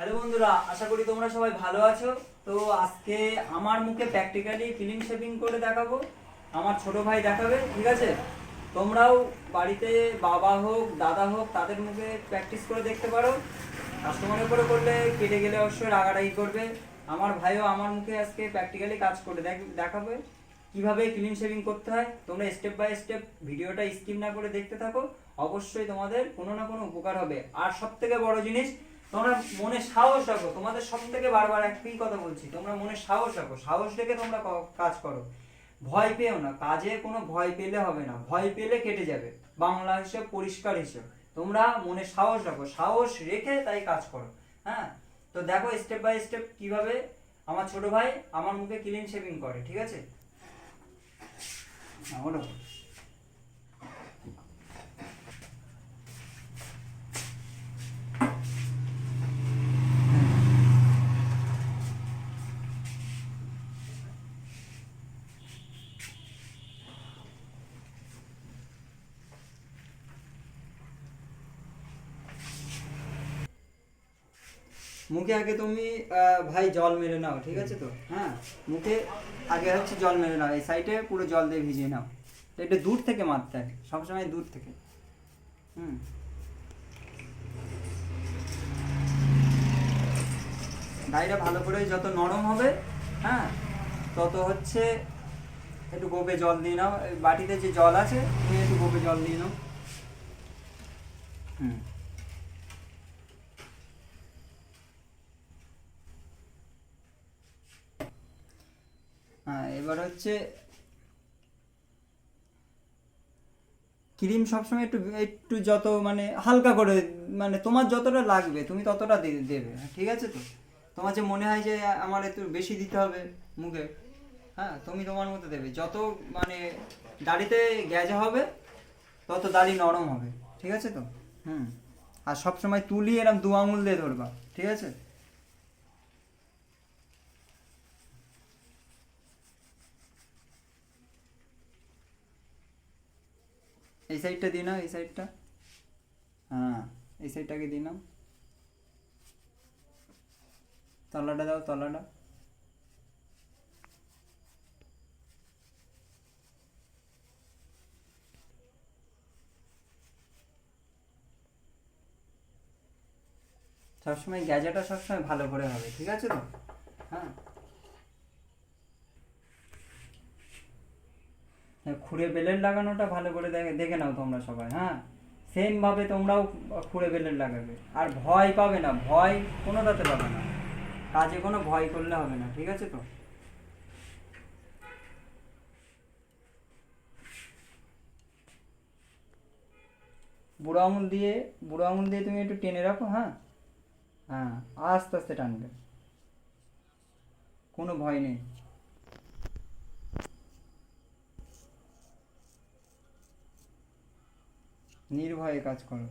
Hello বন্ধুরা, আশা করি তোমরা সবাই ভালো আছো। তো আজকে আমার মুখে প্র্যাকটিক্যালি ক্লিন শেভিং করে দেখাবো, আমার ছোট ভাই দেখাবে, ঠিক আছে? তোমরাও বাড়িতে বাবা হোক দাদা হোক তাদের মুখে প্র্যাকটিস করে দেখতে পারো। কাস্টমারের করে করলে কেটে গেলে অবশ্যই রাগারাগি করবে। আমার ভাইও আমার মুখে আজকে প্র্যাকটিক্যালি কাজ করে দেখাবে কিভাবে ক্লিন শেভিং করতে হয়। তোমরা স্টেপ বাই স্টেপ ভিডিওটা স্কিপ না করে দেখতে থাকো, অবশ্যই তোমাদের কোনো না কোনো উপকার হবে। আর সব থেকে বড় জিনিস, তোমরা মনে সাহস রাখো। তোমাদের সব থেকে বারবার একই কথা বলছি, তোমরা মনে সাহস রাখো, সাহস রেখে তোমরা কাজ করো। ভয় পেও না, কাজে কোনো ভয় পেলে হবে না, ভয় পেলে কেটে যাবে। বাংলা হিসেব, পরিষ্কার হিসেব। তোমরা মনে সাহস রাখো, সাহস রেখে তাই কাজ করো। হ্যাঁ, তো দেখো স্টেপ বাই স্টেপ কিভাবে আমার ছোট ভাই আমার মুখে ক্লিন শেভিং করে, ঠিক আছে? বলো। মুখে আগে তুমি ভাই জল মেরে নাও, ঠিক আছে? তো হ্যাঁ, মুখে আগে হচ্ছে জল মেরে নাও, এই সাইডে পুরো জল দিয়ে ভিজিয়ে নাও। তো এটা দূর থেকে মারতে হয়, সবসময় দূর থেকে। ডাইটা ভালো করে যত নরম হবে, হ্যাঁ, তত হচ্ছে একটু গোপে জল দিয়ে নাও। বাটিতে যে জল আছে তুমি একটু গোপে জল দিয়ে নাও। হ্যাঁ, এবার হচ্ছে ক্রিম সবসময় একটু একটু যত মানে হালকা করে, মানে তোমার যতটা লাগবে তুমি ততটা দেবে, ঠিক আছে? তো তোমার যে মনে হয় যে আমার একটু বেশি দিতে হবে মুখে, হ্যাঁ, তুমি তোমার মতো দেবে। যত মানে দাড়িতে গ্যাজা হবে তত দাড়ি নরম হবে, ঠিক আছে? তো আর সবসময় তুলি এরকম 2 আঙুল দিয়ে ধরবা, ঠিক আছে? এই সাইডটা দিই নাও, এই সাইডটা। হ্যাঁ, এই সাইডটাকে দিই নাও। তলাটা দাও, তলাটা। সবসময় গ্যাজাটা সবসময় ভালো করে হবে, ঠিক আছে? তো হ্যাঁ, খুঁড়ে বেলের লাগানোটা ভালো করে দেখে নাও তোমরা সবাই। হ্যাঁ, সেম ভাবে তোমরাও খুঁড়ে বেলের লাগাবে। আর ভয় পাবে না, ভয় কোনোটাতে পাবে না, কাজে কোনো ভয় করলে হবে না, ঠিক আছে? তো বুড়ো আঙুল দিয়ে তুমি একটু টেনে রাখো। হ্যাঁ, হ্যাঁ, আস্তে আস্তে টানবে, কোনো ভয় নেই। নির্ভয়ে কাজ করো।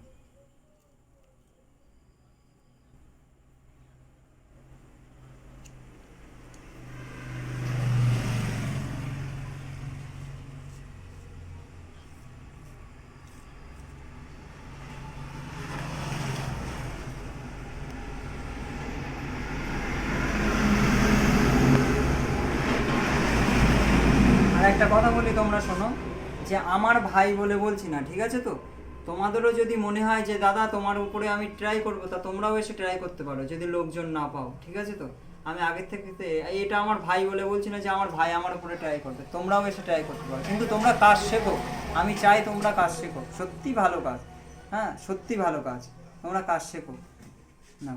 আর একটা কথা বলি, তোমরা শোনো, যে আমার ভাই বলে বলছি না, ঠিক আছে? তো তোমাদেরও যদি মনে হয় যে দাদা তোমার উপরে আমি ট্রাই করবো, তা তোমরাও এসে ট্রাই করতে পারো যদি লোকজন না পাও, ঠিক আছে? তো আমি আগের থেকে এটা আমার ভাই বলে বলছি না যে আমার ভাই আমার উপরে ট্রাই করবে, তোমরাও এসে ট্রাই করতে পারো, কিন্তু তোমরা কাজ শেখো। আমি চাই তোমরা কাজ শেখো, সত্যি ভালো কাজ। হ্যাঁ, সত্যি ভালো কাজ, তোমরা কাজ শেখো না।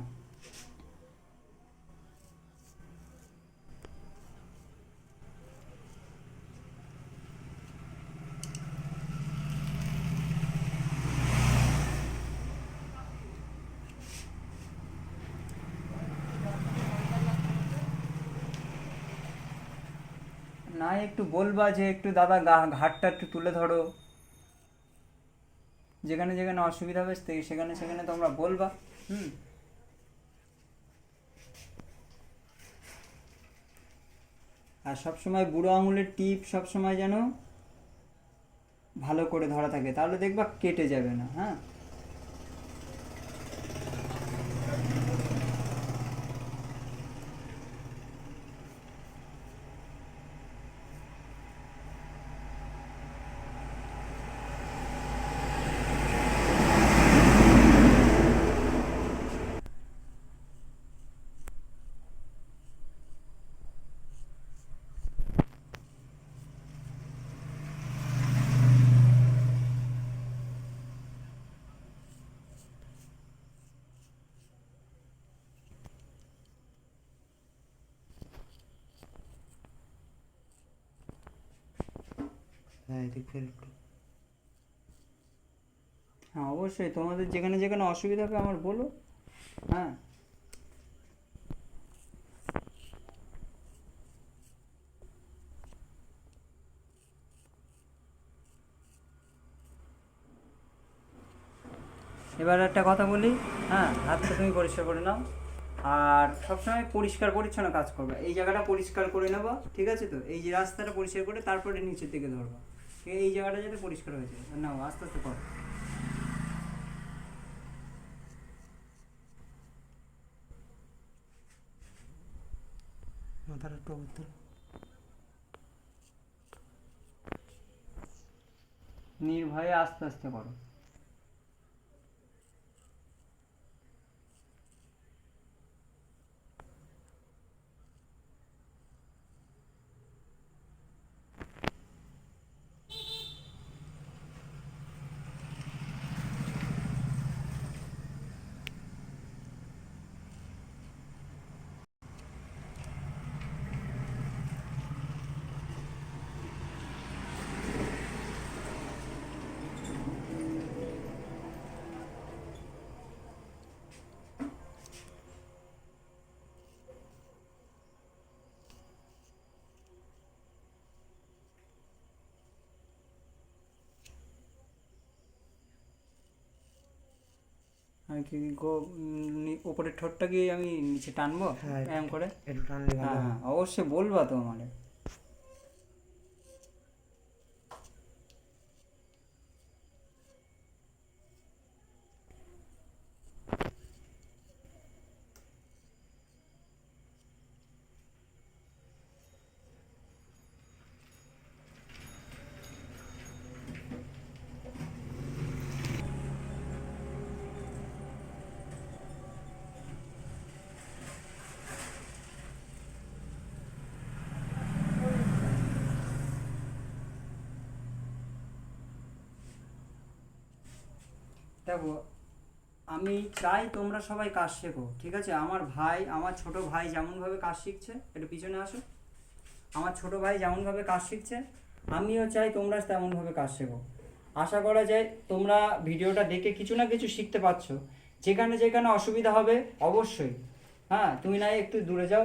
না, একটু বলবা যে একটু দাদা ঘাটটা একটু তুলে ধরো, যেখানে যেখানে অসুবিধা হবে সেখানে সেখানে তোমরা বলবা। হুম, আর সবসময় বুড়ো আঙুলের টিপ সবসময় যেন ভালো করে ধরা থাকে, তাহলে দেখবা কেটে যাবে না। হ্যাঁ, হ্যাঁ এদিক ফের একটু। হ্যাঁ অবশ্যই, তোমাদের যেখানে যেখানে অসুবিধা হবে আমার বলো। হ্যাঁ এবার একটা কথা বলি, হ্যাঁ হাতটা তুমি পরিষ্কার করে নাও, আর সবসময় পরিষ্কার পরিচ্ছন্ন কাজ করবে। এই জায়গাটা পরিষ্কার করে নেবো, ঠিক আছে? তো এই যে রাস্তাটা পরিষ্কার করে তারপরে নিচের দিকে ধরবো, এই জায়গাটা যাতে পরিষ্কার হয়ে যায়। নাও আস্তে আস্তে করো। মাথাটা একটু উপর তোলো। নির্ভয়ে আস্তে আস্তে করো। আমি কি উপরের ঠোঁটটা কি আমি নিচে টানবো হ্যাঁ এরম করে? একটু টানলে ভালো হ্যাঁ হয়। হ্যাঁ অবশ্যই বলবা তো আমারে। দেখো আমি চাই তোমরা সবাই কাজ শেখো, ঠিক আছে? আমার ভাই, আমার ছোট ভাই যেমনভাবে কাজ শিখছে, একটু পিছনে আসো, আমার ছোট ভাই যেমনভাবে কাজ শিখছে আমিও চাই তোমরা তেমনভাবে কাজ শেখো। আশা করা যায় তোমরা ভিডিওটা দেখে কিছু না কিছু শিখতে পারছো। যেখানে যেখানে অসুবিধা হবে অবশ্যই, হ্যাঁ তুমি না একটু দূরে যাও,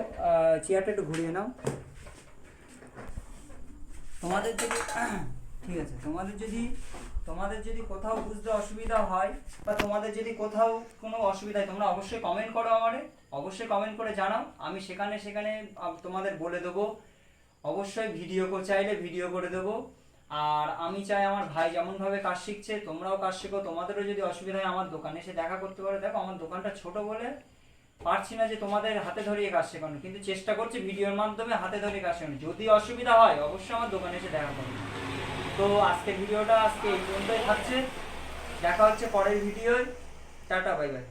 চেয়ারটা একটু ঘুরিয়ে নাও। তোমাদের যদি ঠিক আছে, তোমাদের যদি কোথাও বুঝতে অসুবিধা হয় বা তোমাদের যদি কোথাও কোনো অসুবিধা হয় তোমরা অবশ্যই কমেন্ট করো আমারে, অবশ্যই কমেন্ট করে জানাও। আমি সেখানে সেখানে তোমাদের বলে দেবো। অবশ্যই ভিডিও চাইলে ভিডিও করে দেবো। আর আমি চাই আমার ভাই যেমনভাবে কাজ শিখছে তোমরাও কাজ শেখো। তোমাদেরও যদি অসুবিধা হয় আমার দোকানে এসে দেখা করতে পারো। দেখো আমার দোকানটা ছোট বলে পারছি না যে তোমাদের হাতে ধরিয়ে কাজ শেখানো, কিন্তু চেষ্টা করছি ভিডিওর মাধ্যমে হাতে ধরিয়ে কাজ শেখানো। যদি অসুবিধা হয় অবশ্যই আমার দোকানে এসে দেখা করো। তো আজকে ভিডিওটা এই পর্যন্তই থাকছে, দেখা হচ্ছে পরের ভিডিওয়। Tata, bye bye.